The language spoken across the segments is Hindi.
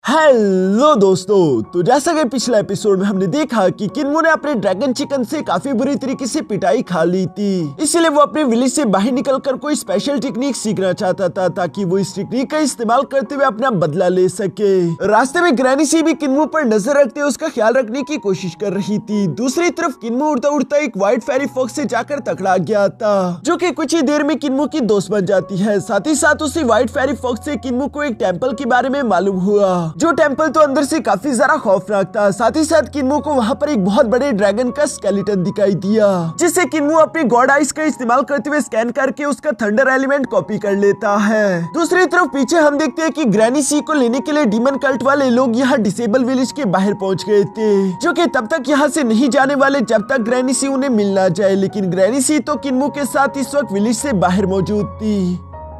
हेलो दोस्तों, तो जैसा कि पिछले एपिसोड में हमने देखा कि किन्मो ने अपने ड्रैगन चिकन से काफी बुरी तरीके से पिटाई खा ली थी। इसलिए वो अपने विलेज से बाहर निकलकर कोई स्पेशल टेक्निक सीखना चाहता था ताकि वो इस टेक्निक का इस्तेमाल करते हुए अपना बदला ले सके। रास्ते में ग्रैनी सी भी किन्मो पर नजर रखते हुए उसका ख्याल रखने की कोशिश कर रही थी। दूसरी तरफ किन्मो उड़ता उड़ता एक व्हाइट फेरी फॉक्स से जाकर टकरा गया था, जो कि कुछ ही देर में किन्मो की दोस्त बन जाती है। साथ ही साथ उसी व्हाइट फेरी फॉक्स से किन्मो को एक टेम्पल के बारे में मालूम हुआ, जो टेम्पल तो अंदर से काफी ज्यादा खौफनाक था। साथ ही साथ किन्मो को वहाँ पर एक बहुत बड़े ड्रैगन का स्केलेटन दिखाई दिया, जिसे किन्मो अपनी गॉड आइज का इस्तेमाल करते हुए स्कैन करके उसका थंडर एलिमेंट कॉपी कर लेता है। दूसरी तरफ पीछे हम देखते हैं कि ग्रैनी सी को लेने के लिए डीमन कल्ट वाले लोग यहाँ डिसेबल विलेज के बाहर पहुँच गए थे, जो कि तब तक यहाँ से नहीं जाने वाले जब तक ग्रैनी सी उन्हें मिल ना जाए। लेकिन ग्रैनी सी तो किन्मो के साथ इस वक्त विलेज से बाहर मौजूद थी।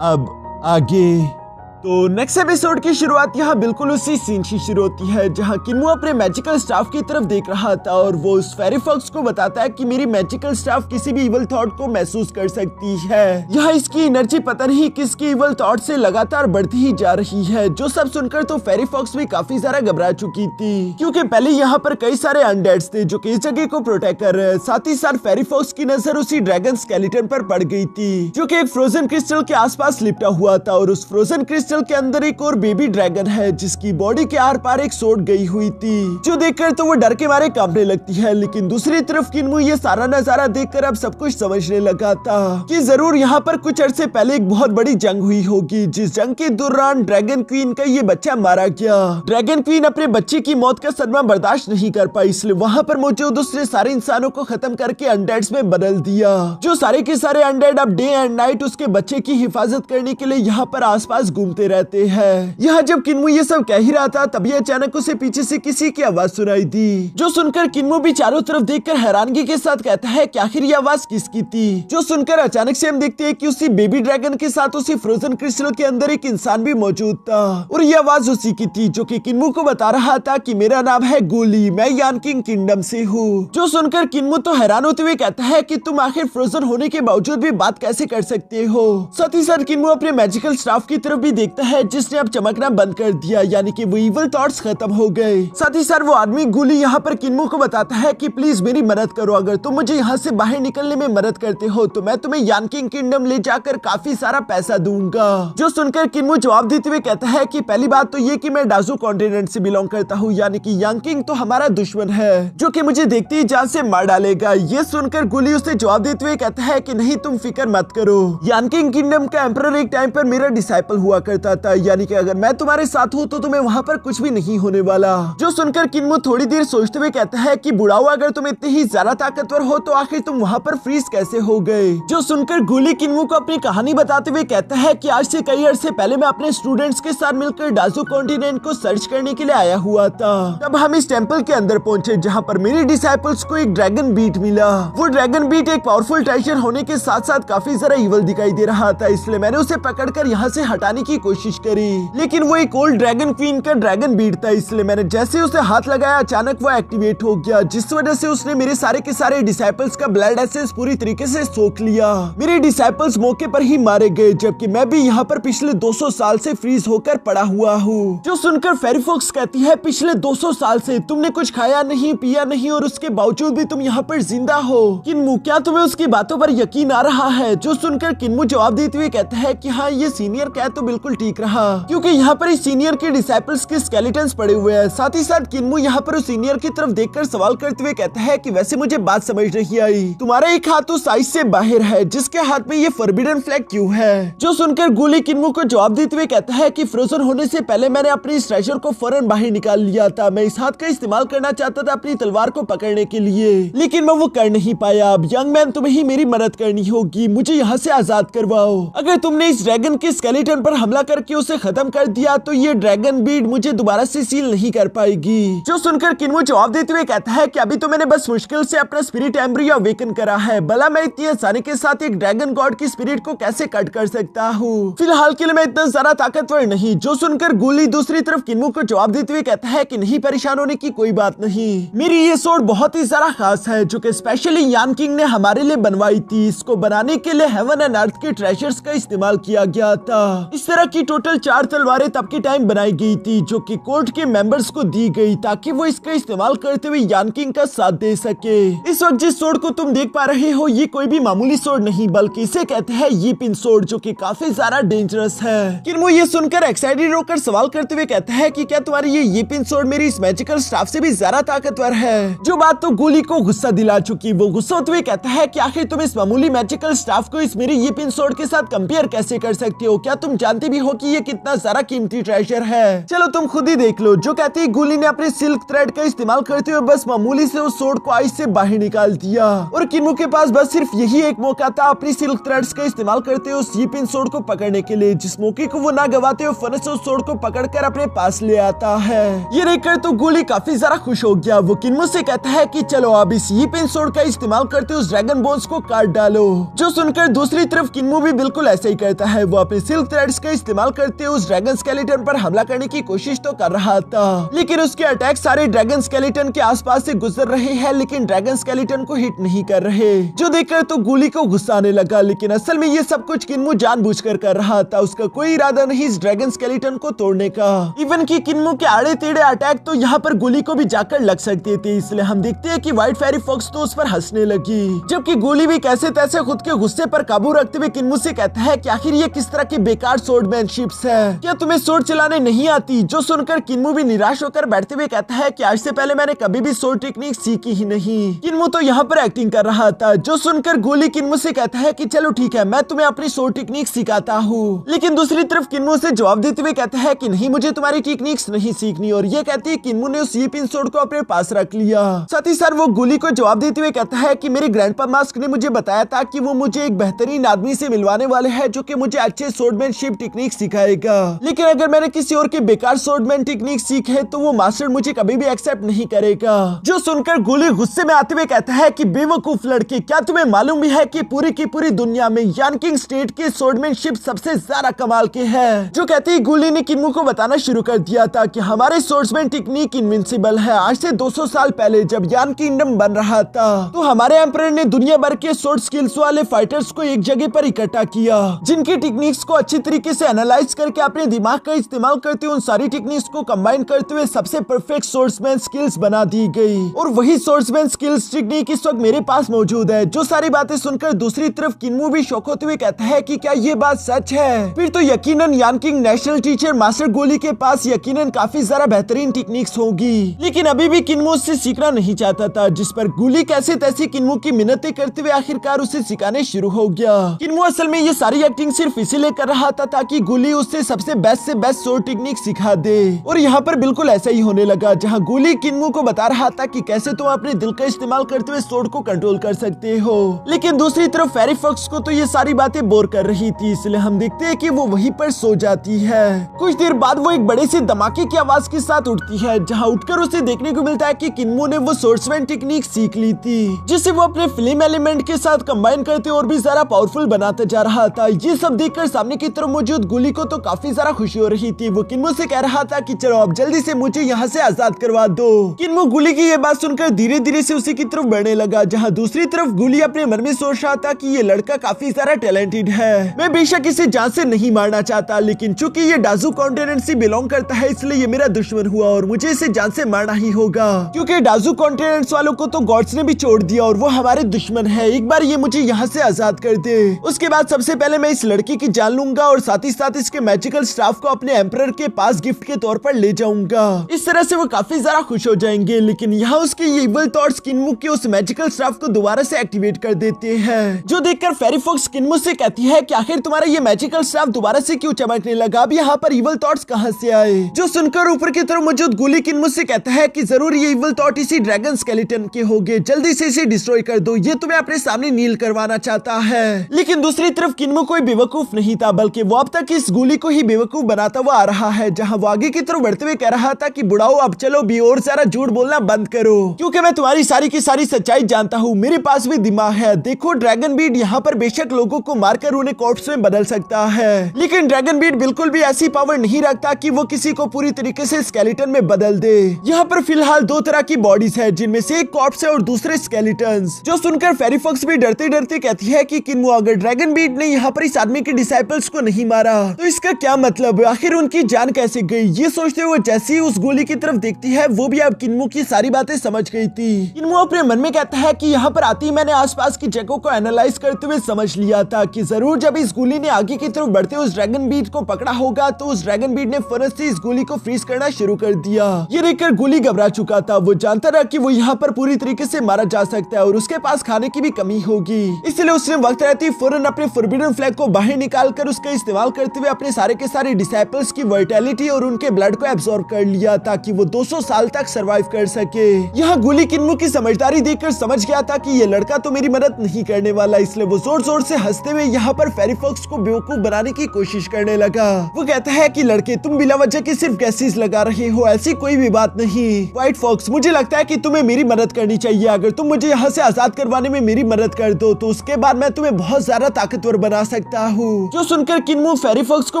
अब आगे तो नेक्स्ट एपिसोड की शुरुआत यहाँ बिल्कुल उसी सीन से शुरू होती है, जहाँ किन्मो अपने मैजिकल स्टाफ की तरफ देख रहा था और वो उस फेरी फॉक्स को बताता है कि मेरी मैजिकल स्टाफ किसी भी इवल थॉट को महसूस कर सकती है। यहाँ इसकी एनर्जी पता नहीं किसकी इवल थॉट से लगातार बढ़ती ही जा रही है। जो सब सुनकर तो फेरी फॉक्स भी काफी ज्यादा घबरा चुकी थी, क्योंकि पहले यहाँ पर कई सारे अनडेड्स थे जो कि इस जगह को प्रोटेक्ट कर रहे हैं। साथ ही साथ फेरी फॉक्स की नजर उसी ड्रैगन स्केलेटन पर पड़ गई थी, जो कि एक फ्रोजन क्रिस्टल के आसपास लिपटा हुआ था। और उस फ्रोजन क्रिस्टल के अंदर एक और बेबी ड्रैगन है, जिसकी बॉडी के आर पार एक सोट गई हुई थी, जो देखकर तो वो डर के मारे कांपने लगती है। लेकिन दूसरी तरफ किन्मो ये सारा नजारा देखकर अब सब कुछ समझने लगा था कि जरूर यहाँ पर कुछ अरसे पहले एक बहुत बड़ी जंग हुई होगी, जिस जंग के दौरान ड्रैगन क्वीन का ये बच्चा मारा गया। ड्रैगन क्वीन अपने बच्चे की मौत का सदमा बर्दाश्त नहीं कर पाई, इसलिए वहाँ पर मौजूद उसने सारे इंसानों को खत्म करके अनडेड्स में बदल दिया। जो सारे के सारे अनडेड अब डे एंड नाइट उसके बच्चे की हिफाजत करने के लिए यहाँ पर आसपास घूमते रहते हैं। यहाँ जब किन्मो ये सब कह ही रहा था, तभी अचानक उसे पीछे से किसी की आवाज सुनाई दी, जो सुनकर किन्मो भी चारों तरफ देखकर हैरानगी के साथ कहता है कि आखिर ये आवाज किसकी थी। जो सुनकर अचानक से हम देखते हैं कि उसी बेबी ड्रैगन के साथ उसी फ्रोजन क्रिस्टल के अंदर एक इंसान भी मौजूद था, और ये आवाज उसी की थी जो कि किन्मो को बता रहा था कि मेरा नाम है गोली, मैं यानकिंग किंगडम से हूँ। जो सुनकर किन्मो तो हैरान होते हुए कहता है कि तुम आखिर फ्रोजन होने के बावजूद भी बात कैसे कर सकते हो। साथ ही साथ किन्मो अपने मैजिकल स्टाफ की तरफ भी देखता है, जिसने अब चमकना बंद कर दिया, यानी कि वो इवल थॉट्स खत्म हो गए। साथ ही साथ वो आदमी गोली यहाँ पर किन्मो को बताता है कि प्लीज मेरी मदद करो, अगर तुम मुझे यहाँ से बाहर निकलने में मदद करते हो तो मैं तुम्हें यानकिंग किंगडम ले जाकर काफी सारा पैसा दूंगा। जो सुनकर किन्मो जवाब देते हुए कहता है कि पहली बात तो ये कि मैं डाजू कॉन्टिनेंट से बिलोंग करता हूँ, यानी कि यानकिंग तो हमारा दुश्मन है जो कि मुझे देखते ही जान से मार डालेगा। ये सुनकर गोली उसे जवाब देते हुए कहता है कि नहीं, तुम फिक्र मत करो, यानकिंग किंगडम का एम्परर एक टाइम पर मेरा डिसाइपल हुआ करता था, यानी कि अगर मैं तुम्हारे साथ हूँ तो तुम्हें वहाँ पर कुछ भी नहीं होने वाला। जो सुनकर किन्मो थोड़ी देर सोचते हुए कहता है कि बुढ़ाओ, अगर तुम इतने ही ज्यादा ताकतवर हो तो आखिर तुम वहाँ पर फ्रीज कैसे हो गए। जो सुनकर गोली किन्मो को अपनी कहानी बताते हुए कहता है कि आज से कई अरसे पहले मैं अपने स्टूडेंट्स के साथ मिलकर डाजू कॉन्टिनेंट को सर्च करने के लिए आया हुआ था। तब हम इस टेम्पल के अंदर पहुंचे, जहाँ पर मेरे डिसाइपल्स को एक ड्रैगन बीट मिला। वो ड्रैगन बीट एक पावरफुल ट्रेजर होने के साथ साथ काफी ज्यादा इवल दिखाई दे रहा था, इसलिए मैंने उसे पकड़कर यहाँ से हटाने की कोशिश करी। लेकिन वो एक ओल्ड ड्रैगन क्वीन का ड्रैगन बीट था, इसलिए मैंने जैसे उसे हाथ लगाया अचानक वो एक्टिवेट हो गया, जिस वजह से उसने मेरे सारे के सारे डिसाइपल्स का ब्लड एसेंस पूरी तरीके से सोख लिया। मेरे डिसाइपल्स मौके पर ही मारे गए, जबकि मैं भी यहाँ पर पिछले 200 साल से फ्रीज होकर पड़ा हुआ हूँ। जो सुनकर फेरी फॉक्स कहती है, पिछले 200 साल से तुमने कुछ खाया नहीं, पिया नहीं, और उसके बावजूद भी तुम यहाँ पर जिंदा हो। किन्मो, क्या तुम्हें उसकी बातों पर यकीन आ रहा है? जो सुनकर किन्मो जवाब देते हुए कहता है कि हाँ, ये सीनियर कह तो बिल्कुल ठीक रहा, क्योंकि यहाँ पर इस सीनियर के डिसाइपल्स के स्केलेटन्स पड़े हुए हैं। साथ ही साथ किन्मो यहाँ पर उस सीनियर की तरफ देखकर सवाल करते हुए कहता है कि वैसे मुझे बात समझ नहीं आई, तुम्हारा एक हाथ तो साइज से बाहर है, जिसके हाथ में ये फॉरबिडन फ्लैग क्यों है? जो सुनकर गोली किन्मो को जवाब देते हुए कहता है कि फ्रोजन होने से पहले मैंने अपनी इस ट्रेजर को फौरन बाहर निकाल लिया था। मैं इस हाथ का इस्तेमाल करना चाहता था अपनी तलवार को पकड़ने के लिए, लेकिन मैं वो कर नहीं पाया। अब यंग मैन, तुम्हें ही मेरी मदद करनी होगी, मुझे यहाँ से आजाद करवाओ। अगर तुमने इस ड्रैगन के स्केलेटन पर हमला करके उसे खत्म कर दिया तो ये ड्रैगन बीड मुझे दोबारा से सील नहीं कर पाएगी। जो सुनकर किन्मो जवाब देते हुए कहता है कि अभी तो मैंने बस मुश्किल से अपना स्पिरिट एम्ब्रियो अवेकन करा है, भला मैं इतनी आसानी के साथ एक ड्रैगन गॉड की स्पिरिट को कैसे कट कर सकता हूँ? फिलहाल के लिए मैं इतना ज्यादा ताकतवर नहीं। जो सुनकर गोली दूसरी तरफ किन्मो को जवाब देते हुए कहता है कि नहीं, परेशान होने की कोई बात नहीं, मेरी ये सोड बहुत ही ज्यादा खास है, जो कि स्पेशली यानकिंग ने हमारे लिए बनवाई थी। इसको बनाने के लिए हेवन एंड अर्थ के ट्रेजर्स का इस्तेमाल किया गया था। इस तरह बाकी टोटल 4 तलवारें तब के टाइम बनाई गई थी जो कि कोर्ट के मेंबर्स को दी गई ताकि वो इसका इस्तेमाल करते हुए यान किंग का साथ दे सके। इस वक्त जिस सोर्ड को तुम देख पा रहे हो ये कोई भी मामूली सोर्ड नहीं बल्कि इसे कहते हैं ये पिन सोर्ड जो कि काफी ज्यादा डेंजरस है। किन्मो ये सुनकर एक्साइटेड होकर सवाल करते हुए कहता है कि क्या तुम्हारी ये पिन सोर्ड मेरी इस मैजिकल स्टाफ से भी ज्यादा ताकतवर है। जो बात तो गोली को गुस्सा दिला चुकी, वो गुस्सा होते हुए कहता है कि आखिर तुम इस मामूली मैजिकल स्टाफ को इस मेरी ये पिन सोर्ड के साथ कंपेयर कैसे कर सकते हो? क्या तुम जानते भी हो कि ये कितना ज्यादा कीमती ट्रेजर है? चलो तुम खुद ही देख लो। जो कहती है गोली ने अपने सिल्क थ्रेड का इस्तेमाल करते हुए बस मामूली से उस सोर्ड को आइस से बाहर निकाल दिया और किन्मो के पास बस सिर्फ यही एक मौका था अपनी सिल्क थ्रेड्स का इस्तेमाल करते हुए उस ये पिन सोर्ड को पकड़ने के लिए, जिस मौके को वो ना गवाते हुए फन से उस सोर्ड को पकड़कर अपने पास ले आता है। ये देखकर तो गोली काफी ज्यादा खुश हो गया। वो किन्मो से कहता है कि चलो अब इस ये पिन सोर्ड का इस्तेमाल करते उस ड्रैगन बोन्स को काट डालो। जो सुनकर दूसरी तरफ किन्मो भी बिल्कुल ऐसे ही करता है। वो अपने सिल्क थ्रेड्स का इस्तेमाल करते उस ड्रैगन स्केलेटन पर हमला करने की कोशिश तो कर रहा था, लेकिन उसके अटैक सारे ड्रैगन स्केलेटन के आसपास से गुजर रहे हैं लेकिन ड्रैगन स्केलेटन को हिट नहीं कर रहे। जो देखकर तो गोली को गुस्सा आने लगा, लेकिन असल में ये सब कुछ किन्मो जानबूझकर कर रहा था। उसका कोई इरादा नहीं इस ड्रैगन स्केलेटन को तोड़ने का। इवन कि किन्मो के आड़े टेढ़े अटैक तो यहाँ पर गोली को भी जाकर लग सकते थे, इसलिए हम देखते हैं कि व्हाइट फेरी फॉक्स तो उस पर हंसने लगी, जबकि गोली भी कैसे तैसे खुद के गुस्से पर काबू रखते हुए किन्मो से कहता है कि आखिर ये किस तरह की बेकार स्वॉर्डमैनशिप्स है? क्या तुम्हें स्वॉर्ड चलाने नहीं आती? जो सुनकर किन्मो भी निराश होकर बैठते हुए कहता है कि आज से पहले मैंने कभी भी स्वॉर्ड टेक्निक सीखी ही नहीं। किन्मो तो यहाँ पर एक्टिंग कर रहा था। जो सुनकर गोली किन्मो से कहता है कि चलो ठीक है मैं तुम्हें अपनी स्वॉर्ड टेक्निक सिखाता हूँ, लेकिन दूसरी तरफ किन्मो से जवाब देते हुए कहता है कि नहीं मुझे तुम्हारी टेक्निक्स नहीं सीखनी। और ये कहती है किन्मो ने उस ये पिन सोर्ड को अपने पास रख लिया। साथ ही साथ वो गोली को जवाब देते हुए कहता है कि मेरे ग्रैंडपा मास्क ने मुझे बताया था कि वो मुझे एक बेहतरीन आदमी से मिलवाने वाले हैं जो कि मुझे अच्छे स्वॉर्डमैनशिप टेक्निक सिखाएगा, लेकिन अगर मैंने किसी और के बेकार स्वॉर्डमैन टेक्निक सीखे तो वो मास्टर मुझे कभी भी एक्सेप्ट नहीं करेगा। जो सुनकर गोली गुस्से में आते हुए कहता है कि बेवकूफ लड़के, क्या तुम्हें मालूम भी है कि पूरी की पूरी दुनिया में यान किंग स्टेट के स्वॉर्डमैनशिप सबसे ज्यादा कमाल के है? जो कहती है गोली ने किन्मो को बताना शुरू कर दिया था कि हमारे स्वॉर्ड्समैन टेक्निक इनविंसिबल है। आज से 200 साल पहले जब यान किंगडम बन रहा था तो हमारे एम्परर ने दुनिया भर के स्वॉर्ड स्किल्स वाले फाइटर्स को एक जगह पर इकट्ठा किया, जिनकी टेक्निक्स को अच्छी तरीके से एनालाइज करके अपने दिमाग का इस्तेमाल करते हुए उन सारी टेक्निक्स को कंबाइन करते हुए सबसे परफेक्ट स्वॉर्ड्समैन स्किल्स बना दी गई। और वही स्वॉर्ड्समैन स्किल्स टेक्निक इस वक्त मेरे पास मौजूद है। जो सारी बातें सुनकर दूसरी तरफ किन्मो भी शौक होते हुए कहता है कि क्या ये बात सच है? फिर तो यकीनन यान किंग नेशनल टीचर मास्टर गोली के पास यकीनन काफी ज्यादा बेहतरीन टेक्निक्स होगी। लेकिन अभी भी किन्मो उससे सीखना नहीं चाहता था, जिस पर गोली कैसे तैसे किन्मो की मिन्नतें करते हुए आखिरकार उसे सिखाने शुरू हो गया। किन्मो असल में ये सारी एक्टिंग सिर्फ इसीलिए कर रहा था ताकि गोली उससे सबसे बेस्ट से बेस्ट स्वॉर्ड टेक्निक सिखा दे। और यहाँ पर बिल्कुल ऐसा ही होने लगा, जहाँ गोली किन्मो को बता रहा था कि कैसे तुम अपने दिल का इस्तेमाल करते हुए स्वॉर्ड को कंट्रोल कर सकते हो, लेकिन दूसरी तरफ फेरी फॉक्स को तो ये सारी बातें बोर कर रही थी, इसलिए हम देखते हैं कि वो वहीं पर सो जाती है। कुछ देर बाद वो एक बड़े से धमाके की आवाज के साथ उठती है, जहाँ उठकर उसे देखने को मिलता है कि किन्मो ने वो स्वॉर्ड्समैन टेक्निक सीख ली थी, जिसे वो अपने फिल्म एलिमेंट के साथ कंबाइन करते और भी ज्यादा पावरफुल बनाता जा रहा था। ये सब देखकर सामने की तरफ मौजूद गोली को तो काफी ज्यादा खुशी हो रही थी। वो किन्मो से कह रहा था कि चलो अब जल्दी से मुझे यहाँ से आजाद करवा दो। किन्मो गोली की ये बात सुनकर धीरे धीरे से उसी की तरफ बढ़ने लगा, जहाँ दूसरी तरफ गोली अपने मन में सोच रहा था कि ये लड़का काफी ज्यादा टैलेंटेड है। मैं बेशक इसे जान से नहीं मारना चाहता, लेकिन चूंकि ये डाजू कॉन्टिनेंट से बिलोंग करता है इसलिए ये मेरा दुश्मन हुआ और मुझे इसे जान से मारना ही होगा, क्योंकि डाजू कॉन्टिनेंट्स वालों को तो गॉड्स ने भी छोड़ दिया और वो हमारे दुश्मन है। एक बार ये मुझे यहाँ से आजाद कर दे, उसके बाद सबसे पहले मैं इस लड़की की जान लूंगा और साथ ही साथ इसके मैजिकल स्टाफ को अपने एम्परर के पास गिफ्ट के तौर पर ले जाऊंगा। इस तरह से वो काफी ज्यादा खुश हो जाएंगे, लेकिन यहाँ उसके ये इविल थॉट्स किन्मो के उस मैजिकल स्टाफ को दोबारा से एक्टिवेट कर देते हैं। जो देखकर फेरी फॉक्स किन्मो से कहती है कि आखिर तुम्हारा ये मैजिकल स्टाफ दोबारा से क्यों चमकने लगा? अब यहाँ पर इविल थॉट्स कहाँ से आए? जो सुनकर ऊपर की तरफ मौजूद गोली किन्मो से कहता है कि जरूर ये इविल थॉट इसी ड्रैगन स्केलेटन के होंगे, जल्दी से इसे डिस्ट्रॉय कर दो, ये तुम्हें अपने सामने नील करवाना चाहता है। लेकिन दूसरी तरफ किन्मो कोई बेवकूफ नहीं था, बल्कि वो अब तक इस गोली को ही बेवकूफ बनाता हुआ आ रहा है, जहाँ वो आगे की तरफ बढ़ते हुए कह रहा था कि बुढ़ाओ अब चलो भी और सारा झूठ बोलना बंद करो, क्योंकि मैं तुम्हारी सारी की सारी सच्चाई जानता हूँ, मेरे पास भी दिमाग है। देखो ड्रैगन बीट यहाँ पर बेशक लोगों को मारकर उन्हें कॉर्प्स में बदल सकता है, लेकिन ड्रैगन बीट बिल्कुल भी ऐसी पावर नहीं रखता कि वो किसी को पूरी तरीके से स्केलेटन में बदल दे। यहाँ पर फिलहाल दो तरह की बॉडीज है, जिनमें से एक कॉर्प्स है और दूसरे स्केलेटन्स। जो सुनकर फेरी फॉक्स भी डरते डरते कहती है कि किन्मो अगर ड्रैगन बीट ने यहाँ पर इस आदमी के डिसाइपल्स को नहीं मारा तो इसका क्या मतलब, आखिर उनकी जान कैसे गई? ये सोचते हुए जैसे ही उस गोली की तरफ देखती है, वो भी अब किन्मो की सारी बातें समझ गई थी। किन्मो अपने मन में कहता है कि यहाँ पर आती मैंने आसपास की जगहों को एनालाइज करते हुए समझ लिया था कि जरूर जब इस गोली ने आगे की तरफ बढ़ते उस ड्रैगन बीट को पकड़ा होगा, तो उस ड्रैगन बीट ने फौरन से इस गोली को फ्रीज करना शुरू कर दिया। ये देखकर गोली घबरा चुका था। वो जानता था कि वो यहाँ पर पूरी तरीके से मारा जा सकता है और उसके पास खाने की भी कमी होगी, इसलिए उसने वक्त रहते फौरन अपने फॉरबिडन फ्लैग को बाहर निकालकर उसका इस्तेमाल करते हुए अपने सारे के सारे डिसाइपल्स की वर्टैलिटी और उनके ब्लड को एब्सॉर्ब कर लिया ताकि वो 200 साल तक सरवाइव कर सके। यहाँ गोली किन्मो की समझदारी देखकर समझ गया था कि ये लड़का तो मेरी मदद नहीं करने वाला, इसलिए वो जोर जोर से हंसते हुए यहाँ पर फेरी फॉक्स को बेवकूफ बनाने की कोशिश करने लगा। वो कहता है कि लड़के, तुम बिला वजह के सिर्फ गैसेस लगा रहे हो, ऐसी कोई भी बात नहीं। व्हाइट फॉक्स, मुझे लगता है कि तुम्हें मेरी मदद करनी चाहिए। अगर तुम मुझे यहाँ से आजाद करवाने में मेरी मदद कर दो तो उसके बाद मैं तुम्हें बहुत ज्यादा ताकतवर बना सकता हूँ। जो सुनकर किन्मो फेरी फॉक्स को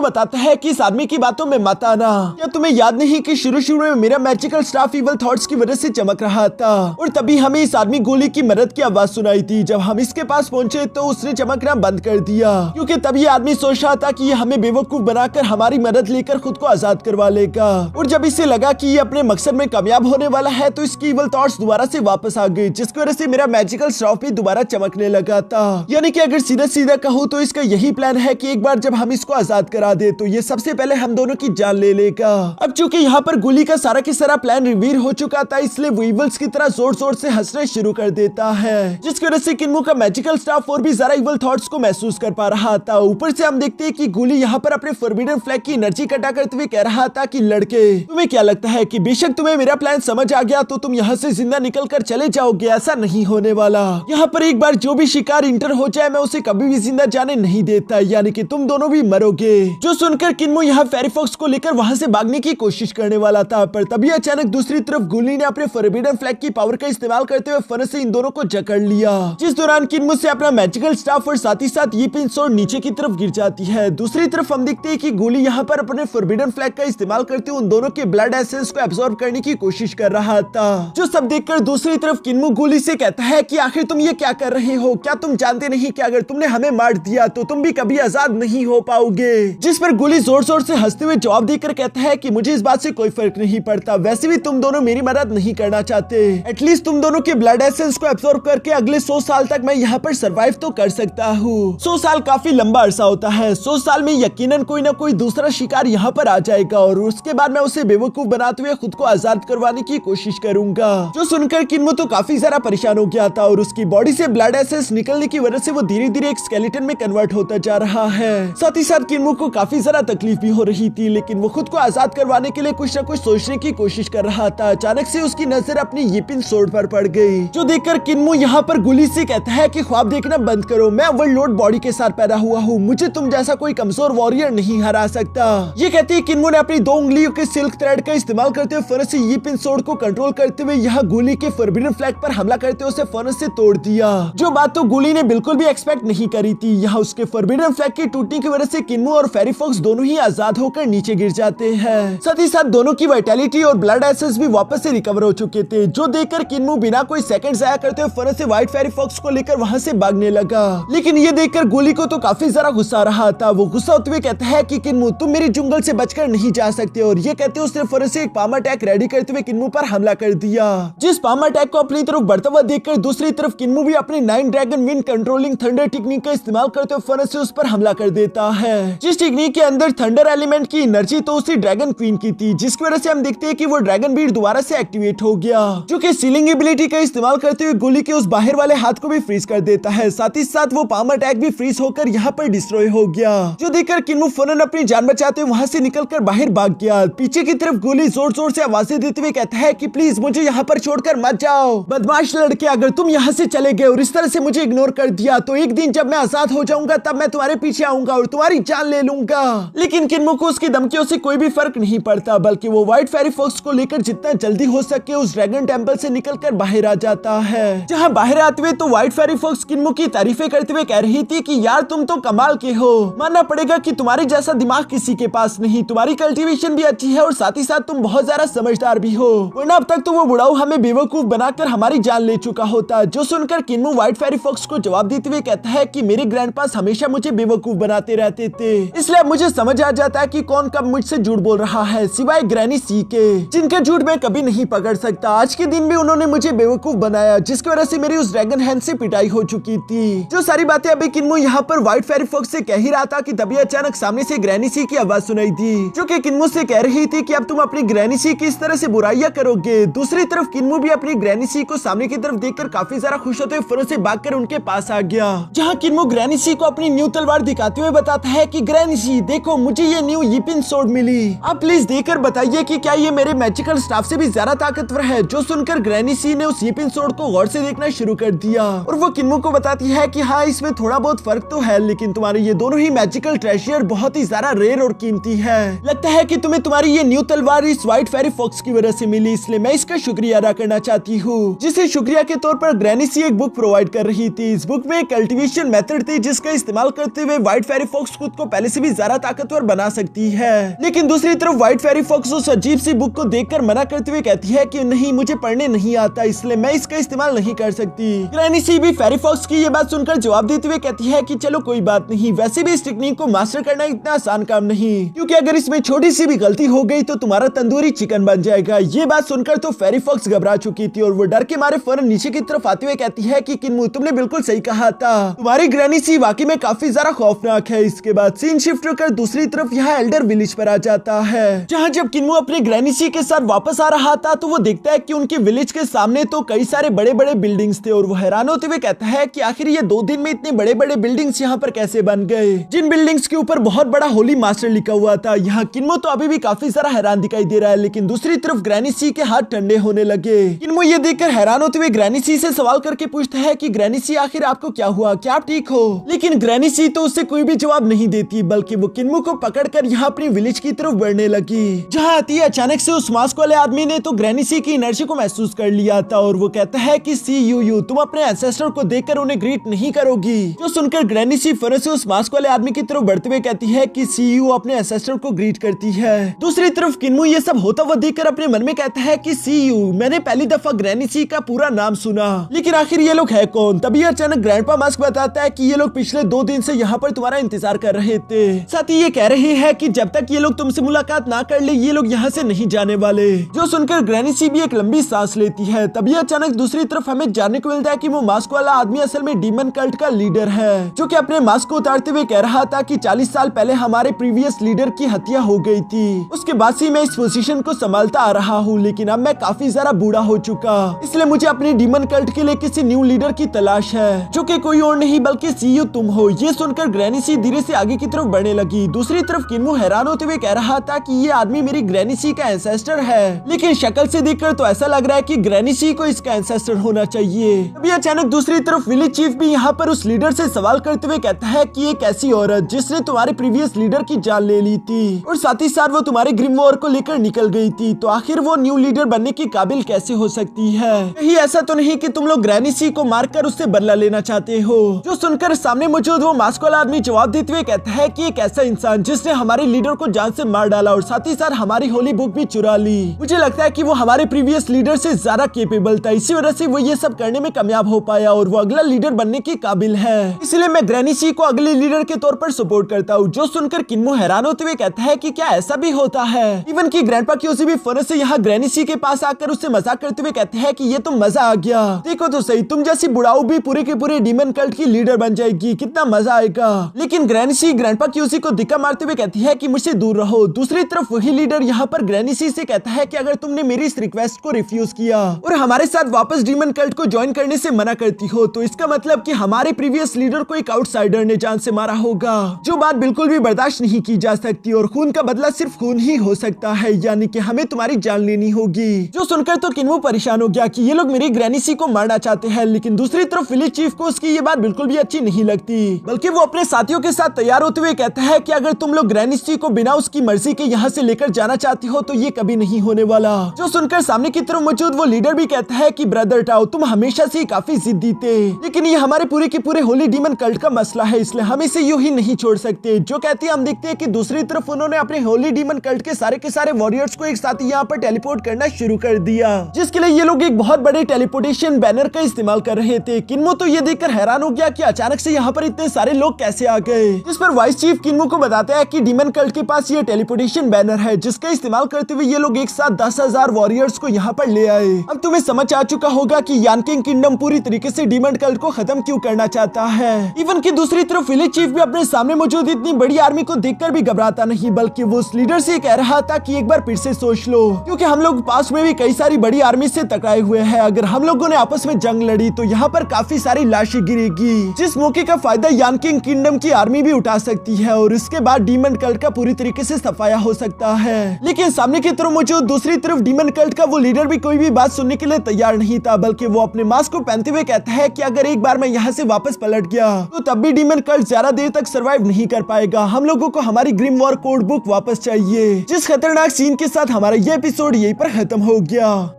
बताता है कि इस आदमी की बातों में मत आना। क्या तुम्हें याद नहीं कि शुरू में मेरा मैजिकल स्टाफ इवल थॉट्स की वजह से चमक रहा था और तभी हमें इस आदमी गोली की मदद की आवाज सुनाई थी। जब हम इसके पास पहुंचे तो उसने चमकना बंद कर दिया, क्योंकि तभी आदमी सोच रहा था कि ये हमें बेवकूफ बनाकर हमारी मदद लेकर खुद को आजाद करवा लेगा। और जब इसे लगा कि ये अपने मकसद में कामयाब होने वाला है तो इसकी इवल थॉट्स दोबारा से वापस आ गई, जिसकी वजह से मेरा मैजिकल स्टाफ भी दोबारा चमकने लगा था। यानी कि अगर सीधा सीधा कहूँ तो इसका यही प्लान है कि एक बार जब हम इसको आजाद करा दे तो ये सबसे पहले हम दोनों की जान ले लेगा। अब चूंकि यहाँ पर गोली का सारा के सारा प्लान रिवील हो चुका था, इसलिए वो इवल्स की तरह जोर जोर से हंसना शुरू कर देता है, जिसकी वजह से किन्मो का मैजिकल स्टाफ और भी ज्यादा इवल थॉट्स को महसूस कर पा रहा था। ऊपर से हम देखते हैं कि गोली यहाँ पर अपने फॉरबिडन फ्लैग की एनर्जी इकट्ठा करते हुए कह रहा था कि लड़के, तुम्हें क्या लगता है कि बेशक तुम्हें मेरा प्लान समझ आ गया तो तुम यहाँ से जिंदा निकल कर चले जाओगे? ऐसा नहीं होने वाला। यहाँ पर एक बार जो भी शिकार इंटर हो जाए मैं उसे कभी भी जिंदा जाने नहीं देता, यानी कि तुम दोनों भी मरोगे। जो सुनकर किन्मो यहाँ फेरी फॉक्स को लेकर वहाँ से भागने की कोशिश करने वाला था, पर तभी अचानक दूसरी तरफ गोली ने अपने फॉरबिडन फ्लैग की पावर का इस्तेमाल करते हुए फौरन से इन दोनों को जकड़ लिया, जिस दौरान किन्मो से अपना मैजिकल स्टाफ और साथ ही साथ ये पिन स्वॉर्ड नीचे की तरफ गिर जाती है। दूसरी तरफ हम देखते हैं कि गोली यहाँ पर अपने फॉरबिडन फ्लैग का इस्तेमाल करते हुए उन दोनों के ब्लड एसेंस को एब्सॉर्ब करने की कोशिश कर रहा था। जो सब देखकर दूसरी तरफ किन्मो गोली से कहता है कि आखिर तुम ये क्या कर रहे हो? क्या तुम जानते नहीं कि अगर तुमने हमें मार दिया तो तुम भी कभी आजाद नहीं हो पाओगे? जिस पर गोली जोर जोर से हंसते हुए जवाब देकर कहता है कि मुझे इस बात से कोई फर्क नहीं पड़ता, वैसे भी तुम दोनों मेरी मदद नहीं करना चाहते। एटलीस्ट तुम दोनों के ब्लड एसेंस को एब्सॉर्ब करके अगले 100 साल तक मैं यहाँ पर सरवाइव तो कर सकता हूँ। 100 साल काफी लंबा अरसा होता है। 100 साल में यकीनन कोई ना कोई दूसरा शिकार यहाँ पर आ जाएगा और उसके बाद मैं उसे बेवकूफ बनाते हुए खुद को आजाद करवाने की कोशिश करूंगा। जो सुनकर किन्मो तो काफी ज्यादा परेशान हो गया था और उसकी बॉडी से ब्लड एसेंस निकलने की वजह से वो धीरे धीरे एक स्केलेटन में कन्वर्ट होता जा रहा है। साथ ही साथ किन्मो को काफी ज्यादा तकलीफ भी हो रही थी, लेकिन वो खुद को आजाद करवाने के लिए कुछ न कुछ सोचने की कोशिश कर रहा था। अचानक से उसकी नजर अपनी यीपिन स्वॉर्ड पर पड़ गई, जो देखकर किन्मो यहाँ पर गोली से कहता है कि ख्वाब देखना बंद करो, मैं ओवरलोड बॉडी के साथ पैदा हुआ हूँ, मुझे तुम जैसा कोई कमजोर वॉरियर नहीं हरा सकता। ये कहते ही किन्मो ने अपनी 2 उंगलियों के सिल्क थ्रेड का इस्तेमाल करते हुए फौरन से यीपिन स्वॉर्ड को कंट्रोल करते हुए यहाँ गोली के फॉरबिडन फ्लैग पर हमला करते हुए उसे फौरन से तोड़ दिया। जो बात तो गोली ने बिल्कुल भी एक्सपेक्ट नहीं करी थी। यहाँ उसके फॉरबिडन फ्लैग की टूटने की वजह से किन्मो और फेरी फॉक्स दोनों ही आजाद होकर नीचे गिर जाते हैं। साथ ही साथ दोनों की वाइटैलिटी और ब्लड एसेंस भी वापस से रिकवर हो चुके थे, जो देखकर किन्मो बिना कोई सेकंड जाया करते हुए फौरन से व्हाइट फेरी फॉक्स को लेकर वहां से भागने लगा। लेकिन ये देखकर गोली को तो काफी ज्यादा गुस्सा आ रहा था। वो गुस्सा होते हुए कहता है कि किन्मो तुम मेरे जंगल से बचकर नहीं जा सकते, और ये कहते उसने फौरन से एक पाम अटैक रेडी करते हुए किन्मो पर हमला कर दिया। जिस पाम अटैक को अपनी तरफ बढ़ता हुआ देखकर दूसरी तरफ किन्मो भी अपने 9 dragon wind controlling thunder technique का इस्तेमाल करते हुए फौरन से उस पर हमला कर देता है। जिस टेक्निक के अंदर थंडर एलिमेंट की एनर्जी तो उसी ड्रैगन क्वीन की थी, जिसकी वजह से हम देखते हैं कि वो ड्रैगन बीट दोबारा से एक्टिवेट हो गया, जो कि सीलिंग एबिलिटी का इस्तेमाल करते हुए गोली के उस बाहर वाले हाथ को भी फ्रीज कर देता है। साथ ही साथ वो पाम अटैक भी फ्रीज होकर यहाँ पर डिस्ट्रॉय हो गया, जो देखकर किन्मो फौरन अपनी जान बचाते हुए वहां से निकलकर बाहर भाग गया। पीछे की तरफ गोली जोर जोर से आवाजें देते हुए कहता है कि प्लीज मुझे यहाँ पर छोड़कर मत जाओ। बदमाश लड़के, अगर तुम यहाँ से चले गए और इस तरह से मुझे इग्नोर कर दिया तो एक दिन जब मैं आजाद हो जाऊंगा तब मैं तुम्हारे पीछे आऊंगा और तुम्हारी जान ले लूंगा। लेकिन किन्मो को उसकी धमकियों से कोई भी फर्क नहीं पड़ता, बल्कि वो व्हाइट फेरी फॉक्स को लेकर जितना जल्दी हो सके उस ड्रैगन टेंपल से निकलकर बाहर आ जाता है। जहाँ बाहर आते हुए तो व्हाइट फेरी फॉक्स किन्मो की तारीफें करते हुए कह रही थी कि यार तुम तो कमाल के हो, मानना पड़ेगा कि तुम्हारे जैसा दिमाग किसी के पास नहीं, तुम्हारी कल्टीवेशन भी अच्छी है और साथ ही साथ तुम बहुत ज्यादा समझदार भी हो, वरना अब तक तो वो बुढ़ाऊ हमें बेवकूफ बनाकर हमारी जान ले चुका होता। जो सुनकर किन्मो व्हाइट फेरी फॉक्स को जवाब देते हुए कहता है कि मेरे ग्रैंडपास हमेशा मुझे बेवकूफ बनाते रहते थे, इसलिए अब मुझे समझ आ जाता है कि कौन कब मुझसे झूठ बोल रहा है, सिवाय ग्रैनी सी के, जिनका झूठ मैं कभी नहीं पकड़ सकता। आज के दिन भी उन्होंने मुझे बेवकूफ बनाया, जिसकी वजह से मेरी उस ड्रैगन हैंड से पिटाई हो चुकी थी। जो सारी बातें अभी किन्मो यहाँ पर व्हाइट फेरी फॉक्स से कह ही रहा था कि तभी अचानक सामने से ग्रैनी सी की आवाज सुनाई थी, जो कि किन्मो से कह रही थी कि अब तुम अपनी ग्रैनी सी की इस तरह से बुराइयां करोगे। दूसरी तरफ किन्मो भी अपनी ग्रैनी सी को सामने की तरफ देखकर काफी ज्यादा खुश होते हुए फौरन से भागकर उनके पास आ गया, जहाँ किन्मो ग्रैनी सी को अपनी न्यू तलवार दिखाते हुए बताता है कि ग्रैनी सी देखो, मुझे ये न्यू यीपिन सोर्ड मिली, आप प्लीज देखकर बताइए कि क्या ये मेरे मैजिकल स्टाफ से भी ज्यादा ताकतवर है। जो सुनकर ग्रैनी सी ने उस यीपिन सोर्ड को गौर से देखना शुरू कर दिया और वो किन्मो को बताती है कि हाँ, इसमें थोड़ा बहुत फर्क तो है, लेकिन तुम्हारे ये दोनों ही मैजिकल ट्रेजर बहुत ही ज्यादा रेयर और कीमती है। लगता है कि तुम्हें तुम्हारी ये न्यू तलवार इस व्हाइट फेरी फॉक्स की वजह से मिली, इसलिए मैं इसका शुक्रिया अदा करना चाहती हूँ। जिसे शुक्रिया के तौर पर ग्रैनी सी एक बुक प्रोवाइड कर रही थी। इस बुक में एक कल्टीवेशन मेथड थी, जिसका इस्तेमाल करते हुए व्हाइट फेरी फॉक्स खुद को पहले से भी ज्यादा ताकतवर बना सकती है। लेकिन दूसरी तरफ व्हाइट फेरी फॉक्स उस अजीब सी बुक को देखकर मना करते हुए कहती है कि नहीं, मुझे पढ़ने नहीं आता, इसलिए मैं इसका इस्तेमाल नहीं कर सकती। ग्रैनी सी भी फेरी फॉक्स की ये बात सुनकर जवाब देते हुए कहती है कि चलो कोई बात नहीं, वैसे भी इस टेक्निक को मास्टर करना इतना आसान काम नहीं, क्योंकि अगर इसमें छोटी सी भी गलती हो गई तो तुम्हारा तंदूरी चिकन बन जाएगा। ये बात सुनकर तो फेरी फॉक्स घबरा चुकी थी और वो डर के मारे फौरन नीचे की तरफ आते हुए कहती है कि किन्मो, तुमने बिल्कुल सही कहा था, तुम्हारी ग्रैनी सी वाकई में काफी ज्यादा खौफनाक है। इसके बाद सीन शिफ्ट होकर दूसरी तरफ यहाँ एल्डर विलेज पर आ जाता है, जहाँ जब किन्मो अपने ग्रैनी सी के साथ वापस आ रहा था तो वो देखता है कि उनके विलेज के सामने तो कई सारे बड़े बड़े बिल्डिंग्स थे और वो हैरान होते हुए कहता है कि आखिर ये 2 दिन में इतने बड़े बड़े बिल्डिंग्स यहाँ पर कैसे बन गए, जिन बिल्डिंग्स के ऊपर बहुत बड़ा होली मास्टर लिखा हुआ था। यहाँ किन्मो तो अभी भी काफी सारा हैरान दिखाई दे रहा है, लेकिन दूसरी तरफ ग्रैनी सी के हाथ ठंडे होने लगे। किन्मो ये देखकर हैरान होते हुए ग्रैनी सी से सवाल करके पूछता है कि ग्रैनी सी, आखिर आपको क्या हुआ, क्या आप ठीक हो? लेकिन ग्रैनी सी तो उससे कोई भी जवाब नहीं देती, बल्कि वो किन्मो को पकड़कर यहाँ अपनी विलेज की तरफ बढ़ने लगी। जहाँ आती अचानक से उस मास्क वाले आदमी ने तो ग्रैनी सी की एनर्जी को महसूस कर लिया था और वो कहता है कि सी यू तुम अपने एंसेस्टर को देखकर उन्हें ग्रीट नहीं करोगी। जो सुनकर ग्रैनी सी फौरन से उस मास्क वाले आदमी की तरफ बढ़ते हुए कहती है कि सी यू अपने एंसेस्टर को ग्रीट करती है। दूसरी तरफ किन्मो ये सब होता हुआ देखकर अपने मन में कहता है कि सी यू, मैंने पहली दफा ग्रैनी सी का पूरा नाम सुना, लेकिन आखिर ये लोग है कौन? तभी अचानक ग्रैंडपा मास्क बताता है कि ये लोग पिछले 2 दिन से यहाँ पर तुम्हारा इंतजार कर रहे थे। साथ ही ये कह रहे हैं कि जब तक ये लोग तुमसे मुलाकात ना कर ले, ये लोग यहाँ से नहीं जाने वाले। जो सुनकर ग्रैनी सी भी एक लंबी सांस लेती है। तभी अचानक दूसरी तरफ हमें जानने को मिलता है कि वो मास्क वाला आदमी असल में डीमन कल्ट का लीडर है, जो कि अपने मास्क को उतारते हुए कह रहा था कि 40 साल पहले हमारे प्रीवियस लीडर की हत्या हो गई थी, उसके बाद से मैं इस पोजीशन को संभालता आ रहा हूँ, लेकिन अब मैं काफी ज्यादा बूढ़ा हो चुका, इसलिए मुझे अपने डीमन कल्ट के लिए किसी न्यू लीडर की तलाश है, जो कि कोई और नहीं बल्कि सीयू तुम हो। ये सुनकर ग्रैनी सी धीरे से आगे की तरफ बढ़ने लगी। दूसरी तरफ किन्मो हैरान होते हुए कह रहा था कि ये आदमी मेरी ग्रैनी सी का एंसेस्टर है, लेकिन शक्ल से देखकर तो ऐसा लग रहा है कि ग्रैनी सी को इसका एंसेस्टर होना चाहिए। अभी अचानक दूसरी तरफ विलेज चीफ भी यहाँ पर उस लीडर से सवाल करते हुए कहता है कि एक ऐसी औरत जिसने तुम्हारे प्रीवियस लीडर की जान ले ली थी और साथ ही साथ वो तुम्हारे ग्रिम वॉर को लेकर निकल गई थी, तो आखिर वो न्यू लीडर बनने की काबिल कैसे हो सकती है? कहीं ऐसा तो नहीं कि तुम लोग ग्रैनी सी को मारकर उससे बदला लेना चाहते हो? जो सुनकर सामने मौजूद वो मास्क वाला आदमी जवाब देते हुए कहता है कि एक ऐसा इंसान जिसने हमारे लीडर को जान से मार डाला और साथ ही साथ हमारी होली बुक भी चुरा ली, मुझे लगता है कि वो हमारे प्रीवियस लीडर से ज्यादा केपेबल था, इसी वजह से वो ये सब करने में कामयाब हो पाया और वो अगला लीडर बनने की काबिल है, इसलिए मैं ग्रैनी सी को अगले लीडर के तौर पर सपोर्ट करता हूँ। जो सुनकर किन्मो हैरान होते हुए कहता है कि क्या ऐसा भी होता है? इवन की ग्रैंडपा क्यूसी भी फौरन से यहाँ ग्रैनी सी के पास आकर उससे मजाक करते हुए कहते हैं कि ये तो मजा आ गया, देखो तो सही, तुम जैसी बुढ़ाऊ भी पूरे के पूरे डीमन कल्ट की लीडर बन जाएगी, कितना मजा आएगा। लेकिन ग्रैनी सी ग्रैंडपा क्यूसी को धिक्का मारते हुए कहती है कि मुझसे दूर रहो। दूसरी तरफ वही लीडर यहाँ पर ग्रैनी सी से कहता है कि अगर तुमने मेरी इस रिक्वेस्ट को रिफ्यूज किया और हमारे साथ वापस डीमन कल्ट को ज्वाइन करने से मना करती हो, तो इसका मतलब कि हमारे प्रीवियस लीडर को एक आउटसाइडर ने जान से मारा होगा, जो बात बिल्कुल भी बर्दाश्त नहीं की जा सकती और खून का बदला सिर्फ खून ही हो सकता है, यानी कि हमें तुम्हारी जान लेनी होगी। जो सुनकर तो किन्मो परेशान हो गया कि ये लोग मेरी ग्रैनी सी को मारना चाहते हैं, लेकिन दूसरी तरफ विलेज चीफ को उसकी ये बात बिल्कुल भी अच्छी नहीं लगती, बल्कि वो अपने साथियों के साथ तैयार होते हुए कहता है कि अगर तुम लोग ग्रैनी सी को बिना उसकी मर्जी के यहाँ से लेकर जाना चाहती हो तो ये कभी नहीं होने वाला। जो सुनकर सामने की तरफ मौजूद वो लीडर भी कहता है कि ब्रदर टाओ, तुम हमेशा से काफी जिद्दी थे, लेकिन ये हमारे पूरे के पूरे होली डीमन कल्ट का मसला है, इसलिए हम इसे यूं ही नहीं छोड़ सकते। जो कहती है हम देखते हैं कि दूसरी तरफ उन्होंने अपने होली डीमन कल्ट के सारे वॉरियर्स को एक साथ यहाँ पर टेलीपोर्ट करना शुरू कर दिया, जिसके लिए ये लोग एक बहुत बड़े टेलीपोर्टेशन बैनर का इस्तेमाल कर रहे थे। किन्मो तो ये देखकर हैरान हो गया कि अचानक से यहाँ पर इतने सारे लोग कैसे आ गए, जिस पर वाइस चीफ किन्मो को बताता है कि डीमन कल्ट के पास ये टेलीपोर्टेशन बैनर है जिसका इस्तेमाल करते हुए ये लोग एक साथ 10,000 वॉरियर्स को यहाँ पर ले आए। अब तुम्हें समझ आ चुका होगा कि यानकिंग किंगडम पूरी तरीके से डीमन कल्ट को खत्म क्यों करना चाहता है। इवन की दूसरी तरफ विलेज चीफ भी अपने सामने मौजूद इतनी बड़ी आर्मी को देखकर भी घबराता नहीं, बल्कि वो उस लीडर से कह रहा था कि एक बार फिर से सोच लो, क्योंकि हम लोग पास में भी कई सारी बड़ी आर्मी से टकराए हुए हैं। अगर हम लोगों ने आपस में जंग लड़ी तो यहाँ पर काफी सारी लाशें गिरेगी, जिस मौके का फायदा यानकिंग किंगडम की आर्मी भी उठा सकती है और इसके बाद डीमन कल्ट का पूरी तरीके से सफाया हो सकता है। लेकिन सामने की तरफ मौजूद दूसरी तरफ डीमन कल्ट का वो लीडर भी कोई भी बात सुनने के लिए तैयार नहीं था, बल्कि वो अपने मास्क को पहनते हुए कहता है कि अगर एक बार मैं यहाँ से वापस पलट गया तो तब भी डीमन कल्ट ज्यादा देर तक सरवाइव नहीं कर पाएगा। हम लोगों को हमारी ग्रिम वॉर कोड बुक वापस चाहिए। जिस खतरनाक सीन के साथ हमारा ये एपिसोड यहीं पर खत्म हो गया।